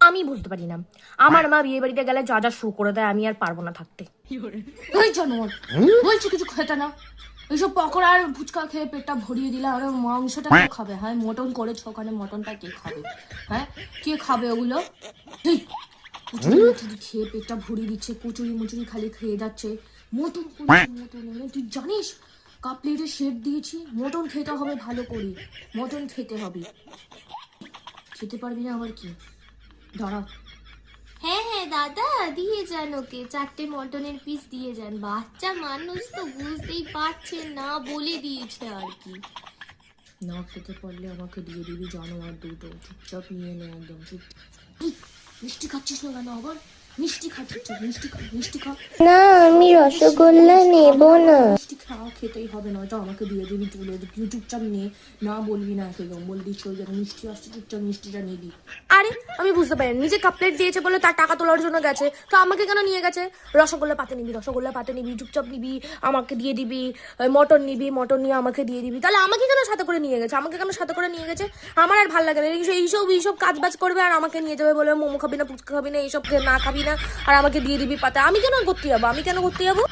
আমি বুঝতে পারি না। আমার মা বিয়ে বাড়িতে গেলে যা যা শো করে দেয় আমি আর পারবো না থাকতে। ওই জানোয়ার বলছি কিছু খেতে না, এইসব পকোড়া আর ফুচকা খেয়ে পেটটা ভরিয়ে দিলে আর মাংসটা কে খাবে? হ্যাঁ মটন করেছো ওখানে, মটনটা কে খাবে? হ্যাঁ কে খাবে ওগুলো? কচুরি মুচুরি খেয়ে পেটটা ভরিয়ে দিচ্ছে, কচুরি মুচুরি খালি খেয়ে যাচ্ছে। মটন করেছে মটন, তুই জানিস কাপ প্লেটে শেপ দিয়েছি? মটন খেতে হবে ভালো করে, মটন খেতে হবে। খেতে পারবি না আবার কি? দাঁড়া। হ্যাঁ হ্যাঁ দাদা, দিয়ে যান ওকে 4টে মটনের পিস দিয়ে যান। বাচ্চা মানুষ তো বুঝতেই পারছেন না, বলে দিয়েছে আর কি। না খেতে পারলে আমাকে দিয়ে দিবি জানোয়ার দুটো, চুপচাপ নিয়ে নে একদম চুপ। মিষ্টি খাচ্ছিস না কেন আবার? মিষ্টি খাচ্ছিস? মিষ্টি খা, মিষ্টি খা। না আমি রসগোল্লা নেব না। মিষ্টি খাওয়া খেতেই হবে, নয়তো আমাকে দিয়ে দিবি তুলে। চুপচাপ নে, না বলবি না, একদম বলবি চল যখন মিষ্টি আসছে চুপচাপ মিষ্টিটা নিবি। আরে আমি বুঝতে পারি নিজে কাপ প্লেট দিয়েছে বলে তার টাকা তোলার জন্য গেছে, তো আমাকে কেন নিয়ে গেছে? রসগোল্লা পাতে নিবি, রসগোল্লা পাতে নিবি, চুপচাপ নিবি, আমাকে দিয়ে দিবি। মটন নিবি, মটন নিয়ে আমাকে দিয়ে দিবি। তাহলে আমাকে কেন সাথে করে নিয়ে গেছে? আমাকে কেন সাথে করে নিয়ে গেছে? আমার আর ভালো লাগে না এইসব কাজ বাজ করবে আর আমাকে নিয়ে যাবে বলে মোমো খাবি না, ফুচকা খাবি না, এইসব না খাবি না আর আমাকে দিয়ে দিবি পাতে। আমি কেন করতে যাবো? আমি কেন করতে যাবো?